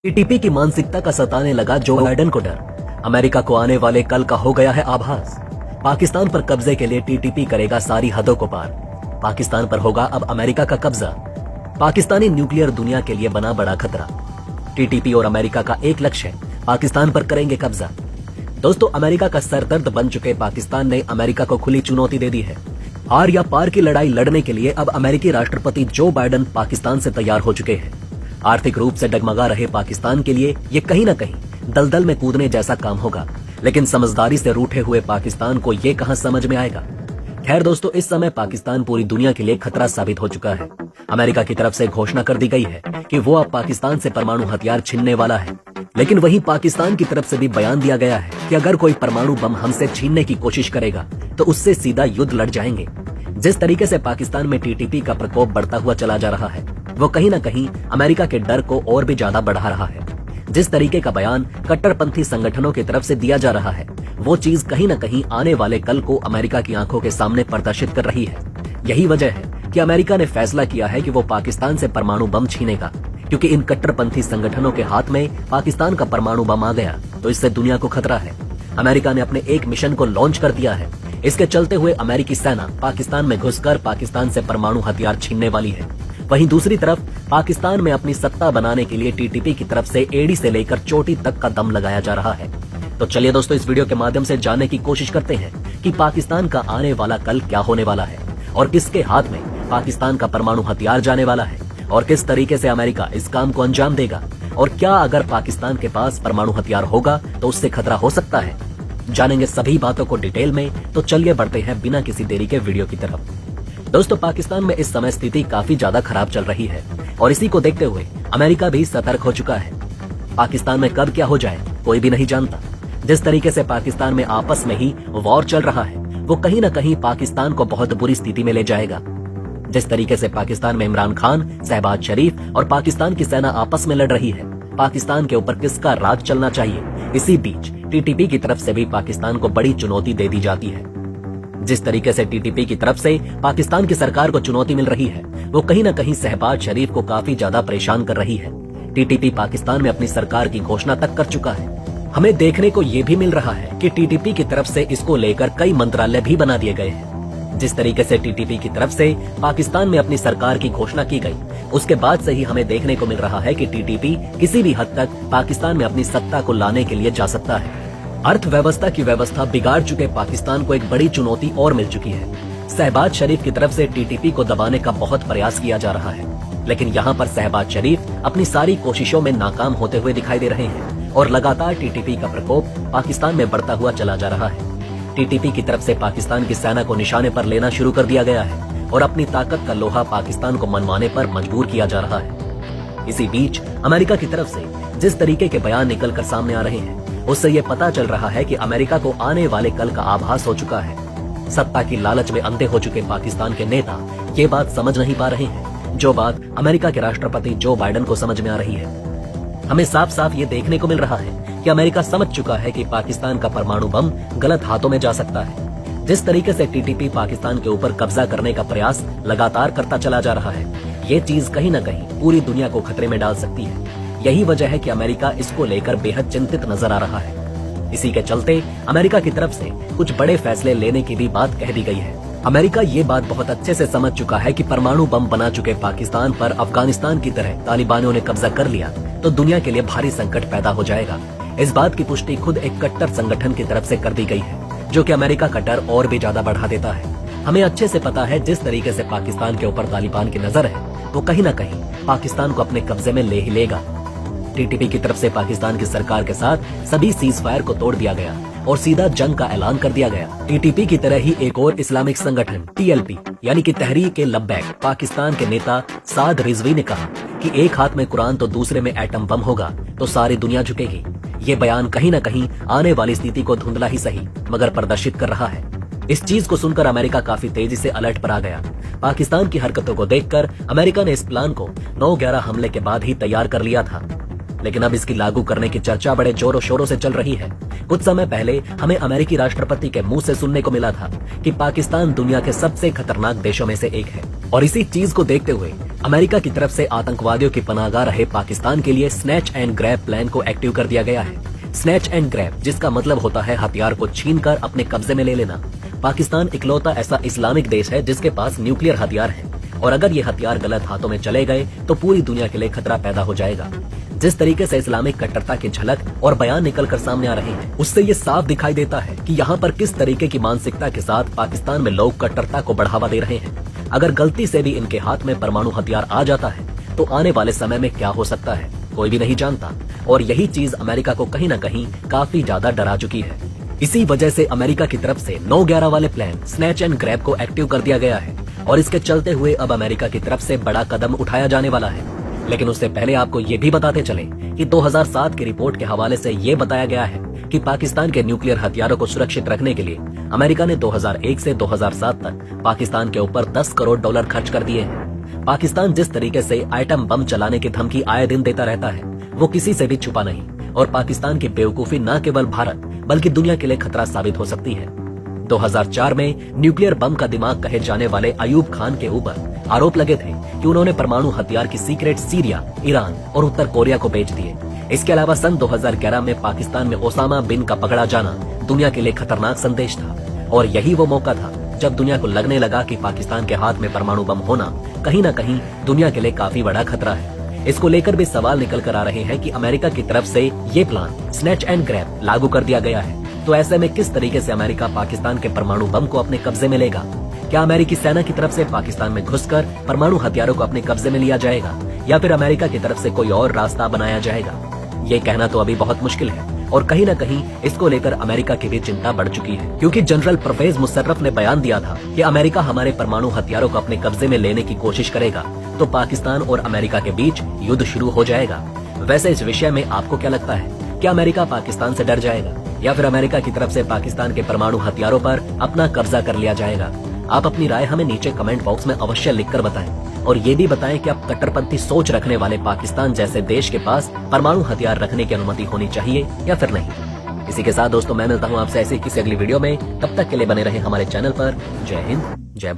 TTP की मानसिकता का सताने लगा जो बाइडेन को डर। अमेरिका को आने वाले कल का हो गया है आभास। पाकिस्तान पर कब्जे के लिए टीटीपी करेगा सारी हदों को पार। पाकिस्तान पर होगा अब अमेरिका का कब्जा। पाकिस्तानी न्यूक्लियर दुनिया के लिए बना बड़ा खतरा। टीटीपी और अमेरिका का एक लक्ष्य है, पाकिस्तान पर करेंगे कब्जा। दोस्तों, अमेरिका का सरदर्द बन चुके पाकिस्तान ने अमेरिका को खुली चुनौती दे दी है। आर या पार की लड़ाई लड़ने के लिए अब अमेरिकी राष्ट्रपति जो बाइडेन पाकिस्तान से तैयार हो चुके हैं। आर्थिक रूप से डगमगा रहे पाकिस्तान के लिए ये कहीं न कहीं दलदल में कूदने जैसा काम होगा, लेकिन समझदारी से रूठे हुए पाकिस्तान को ये कहां समझ में आएगा। खैर दोस्तों, इस समय पाकिस्तान पूरी दुनिया के लिए खतरा साबित हो चुका है। अमेरिका की तरफ से घोषणा कर दी गई है कि वो अब पाकिस्तान से परमाणु हथियार छीनने वाला है, लेकिन वहीं पाकिस्तान की तरफ से भी बयान दिया गया है कि अगर कोई परमाणु बम हमसे छीनने की कोशिश करेगा तो उससे सीधा युद्ध लड़ जाएंगे। जिस तरीके से पाकिस्तान में टीटीपी का प्रकोप बढ़ता हुआ चला जा रहा है, वो कहीं न कहीं अमेरिका के डर को और भी ज्यादा बढ़ा रहा है। जिस तरीके का बयान कट्टरपंथी संगठनों की तरफ से दिया जा रहा है, वो चीज कहीं न कहीं आने वाले कल को अमेरिका की आंखों के सामने प्रदर्शित कर रही है। यही वजह है कि अमेरिका ने फैसला किया है कि वो पाकिस्तान से परमाणु बम छीनेगा, क्योंकि इन कट्टरपंथी संगठनों के हाथ में पाकिस्तान का परमाणु बम आ गया तो इससे दुनिया को खतरा है। अमेरिका ने अपने एक मिशन को लॉन्च कर दिया है। इसके चलते हुए अमेरिकी सेना पाकिस्तान में घुसकर पाकिस्तान से परमाणु हथियार छीनने वाली है। वहीं दूसरी तरफ पाकिस्तान में अपनी सत्ता बनाने के लिए टीटीपी की तरफ से एड़ी से लेकर चोटी तक का दम लगाया जा रहा है। तो चलिए दोस्तों, इस वीडियो के माध्यम से जानने की कोशिश करते हैं कि पाकिस्तान का आने वाला कल क्या होने वाला है और किसके हाथ में पाकिस्तान का परमाणु हथियार जाने वाला है और किस तरीके से अमेरिका इस काम को अंजाम देगा, और क्या अगर पाकिस्तान के पास परमाणु हथियार होगा तो उससे खतरा हो सकता है। जानेंगे सभी बातों को डिटेल में, तो चलिए बढ़ते हैं बिना किसी देरी के वीडियो की तरफ। दोस्तों, पाकिस्तान में इस समय स्थिति काफी ज्यादा खराब चल रही है और इसी को देखते हुए अमेरिका भी सतर्क हो चुका है। पाकिस्तान में कब क्या हो जाए कोई भी नहीं जानता। जिस तरीके से पाकिस्तान में आपस में ही वॉर चल रहा है, वो कहीं न कहीं पाकिस्तान को बहुत बुरी स्थिति में ले जाएगा। जिस तरीके से पाकिस्तान में इमरान खान, शहबाज शरीफ और पाकिस्तान की सेना आपस में लड़ रही है, पाकिस्तान के ऊपर किसका राज चलना चाहिए, इसी बीच टीटीपी की तरफ से भी पाकिस्तान को बड़ी चुनौती दे दी जाती है। जिस तरीके से टीटीपी की तरफ से पाकिस्तान की सरकार को चुनौती मिल रही है, वो कहीं न कहीं शहबाज शरीफ को काफी ज्यादा परेशान कर रही है। टीटीपी पाकिस्तान में अपनी सरकार की घोषणा तक कर चुका है। हमें देखने को ये भी मिल रहा है कि टीटीपी की तरफ से इसको लेकर कई मंत्रालय भी बना दिए गए हैं। जिस तरीके से टीटीपी की तरफ से पाकिस्तान में अपनी सरकार की घोषणा की गई, उसके बाद से ही हमें देखने को मिल रहा है कि टीटीपी किसी भी हद तक पाकिस्तान में अपनी सत्ता को लाने के लिए जा सकता है। अर्थव्यवस्था की व्यवस्था बिगाड़ चुके पाकिस्तान को एक बड़ी चुनौती और मिल चुकी है। शहबाज शरीफ की तरफ से टीटीपी को दबाने का बहुत प्रयास किया जा रहा है, लेकिन यहाँ पर शहबाज शरीफ अपनी सारी कोशिशों में नाकाम होते हुए दिखाई दे रहे हैं और लगातार टीटीपी का प्रकोप पाकिस्तान में बढ़ता हुआ चला जा रहा है। टीटीपी की तरफ से पाकिस्तान की सेना को निशाने पर लेना शुरू कर दिया गया है और अपनी ताकत का लोहा पाकिस्तान को मनवाने पर मजबूर किया जा रहा है। इसी बीच अमेरिका की तरफ से जिस तरीके के बयान निकल कर सामने आ रहे हैं, उससे ये पता चल रहा है कि अमेरिका को आने वाले कल का आभास हो चुका है। सत्ता की लालच में अंधे हो चुके पाकिस्तान के नेता ये बात समझ नहीं पा रहे हैं, जो बात अमेरिका के राष्ट्रपति जो बाइडेन को समझ में आ रही है। हमें साफ साफ ये देखने को मिल रहा है कि अमेरिका समझ चुका है कि पाकिस्तान का परमाणु बम गलत हाथों में जा सकता है। जिस तरीके से टीटीपी पाकिस्तान के ऊपर कब्जा करने का प्रयास लगातार करता चला जा रहा है, ये चीज कहीं न कहीं पूरी दुनिया को खतरे में डाल सकती है। यही वजह है कि अमेरिका इसको लेकर बेहद चिंतित नजर आ रहा है। इसी के चलते अमेरिका की तरफ से कुछ बड़े फैसले लेने की भी बात कह दी गई है। अमेरिका ये बात बहुत अच्छे से समझ चुका है कि परमाणु बम बना चुके पाकिस्तान पर अफगानिस्तान की तरह तालिबानियों ने कब्जा कर लिया तो दुनिया के लिए भारी संकट पैदा हो जाएगा। इस बात की पुष्टि खुद एक कट्टर संगठन की तरफ से कर दी गई है, जो कि अमेरिका का डर और भी ज्यादा बढ़ा देता है। हमें अच्छे से पता है जिस तरीके से पाकिस्तान के ऊपर तालिबान की नजर है, वो कहीं न कहीं पाकिस्तान को अपने कब्जे में ले ही लेगा। टीटीपी की तरफ से पाकिस्तान की सरकार के साथ सभी सीज फायर को तोड़ दिया गया और सीधा जंग का ऐलान कर दिया गया। टीटीपी की तरह ही एक और इस्लामिक संगठन टीएलपी यानी कि तहरीक ए लब्बैक पाकिस्तान के नेता साद रिजवी ने कहा कि एक हाथ में कुरान तो दूसरे में एटम बम होगा तो सारी दुनिया झुकेगी। ये बयान कहीं न कहीं आने वाली स्थिति को धुंधला ही सही मगर प्रदर्शित कर रहा है। इस चीज को सुनकर अमेरिका काफी तेजी से अलर्ट पर आ गया। पाकिस्तान की हरकतों को देखकर अमेरिका ने इस प्लान को 9/11 हमले के बाद ही तैयार कर लिया था, लेकिन अब इसकी लागू करने की चर्चा बड़े जोरों शोरों से चल रही है। कुछ समय पहले हमें अमेरिकी राष्ट्रपति के मुंह से सुनने को मिला था कि पाकिस्तान दुनिया के सबसे खतरनाक देशों में से एक है, और इसी चीज को देखते हुए अमेरिका की तरफ से आतंकवादियों की पनाहगाह रहे पाकिस्तान के लिए स्नैच एंड ग्रैब प्लान को एक्टिव कर दिया गया है। स्नैच एंड ग्रैब, जिसका मतलब होता है हथियार को छीनकर अपने कब्जे में ले लेना। पाकिस्तान इकलौता ऐसा इस्लामिक देश है जिसके पास न्यूक्लियर हथियार है, और अगर ये हथियार गलत हाथों में चले गए तो पूरी दुनिया के लिए खतरा पैदा हो जाएगा। जिस तरीके से इस्लामिक कट्टरता की झलक और बयान निकलकर सामने आ रहे हैं, उससे ये साफ दिखाई देता है कि यहाँ पर किस तरीके की मानसिकता के साथ पाकिस्तान में लोग कट्टरता को बढ़ावा दे रहे हैं। अगर गलती से भी इनके हाथ में परमाणु हथियार आ जाता है तो आने वाले समय में क्या हो सकता है कोई भी नहीं जानता, और यही चीज अमेरिका को कहीं न कहीं काफी ज्यादा डरा चुकी है। इसी वजह से अमेरिका की तरफ से 9/11 वाले प्लान स्नैच एंड ग्रैब को एक्टिव कर दिया गया है, और इसके चलते हुए अब अमेरिका की तरफ से बड़ा कदम उठाया जाने वाला है। लेकिन उससे पहले आपको ये भी बताते चले कि 2007 की रिपोर्ट के हवाले से ये बताया गया है कि पाकिस्तान के न्यूक्लियर हथियारों को सुरक्षित रखने के लिए अमेरिका ने 2001 से 2007 तक पाकिस्तान के ऊपर $10 करोड़ खर्च कर दिए हैं। पाकिस्तान जिस तरीके से आइटम बम चलाने की धमकी आए दिन देता रहता है, वो किसी से भी छुपा नहीं, और पाकिस्तान की बेवकूफी न केवल भारत बल्कि दुनिया के लिए खतरा साबित हो सकती है। 2004 में न्यूक्लियर बम का दिमाग कहे जाने वाले अयूब खान के ऊपर आरोप लगे थे कि उन्होंने परमाणु हथियार की सीक्रेट सीरिया, ईरान और उत्तर कोरिया को बेच दिए। इसके अलावा सन 2011 में पाकिस्तान में ओसामा बिन का पकड़ा जाना दुनिया के लिए खतरनाक संदेश था, और यही वो मौका था जब दुनिया को लगने लगा कि पाकिस्तान के हाथ में परमाणु बम होना कहीं न कहीं दुनिया के लिए काफी बड़ा खतरा है। इसको लेकर भी सवाल निकल कर आ रहे हैं कि अमेरिका की तरफ से ये प्लान स्नैच एंड ग्रैब लागू कर दिया गया है, तो ऐसे में किस तरीके से अमेरिका पाकिस्तान के परमाणु बम को अपने कब्जे में लेगा? क्या अमेरिकी सेना की तरफ से पाकिस्तान में घुसकर परमाणु हथियारों को अपने कब्जे में लिया जाएगा, या फिर अमेरिका की तरफ से कोई और रास्ता बनाया जाएगा? ये कहना तो अभी बहुत मुश्किल है, और कहीं न कहीं इसको लेकर अमेरिका की भी चिंता बढ़ चुकी है, क्योंकि जनरल परवेज मुशर्रफ ने बयान दिया था कि अमेरिका हमारे परमाणु हथियारों को अपने कब्जे में लेने की कोशिश करेगा तो पाकिस्तान और अमेरिका के बीच युद्ध शुरू हो जाएगा। वैसे इस विषय में आपको क्या लगता है? क्या अमेरिका पाकिस्तान से डर जाएगा, या फिर अमेरिका की तरफ से पाकिस्तान के परमाणु हथियारों पर अपना कब्जा कर लिया जाएगा? आप अपनी राय हमें नीचे कमेंट बॉक्स में अवश्य लिखकर बताएं, और ये भी बताएं कि आप कट्टरपंथी सोच रखने वाले पाकिस्तान जैसे देश के पास परमाणु हथियार रखने की अनुमति होनी चाहिए या फिर नहीं। इसी के साथ दोस्तों मैं मिलता हूँ आपसे ऐसी किसी अगली वीडियो में, तब तक के लिए बने रहे हमारे चैनल पर। जय हिंद, जय भारत।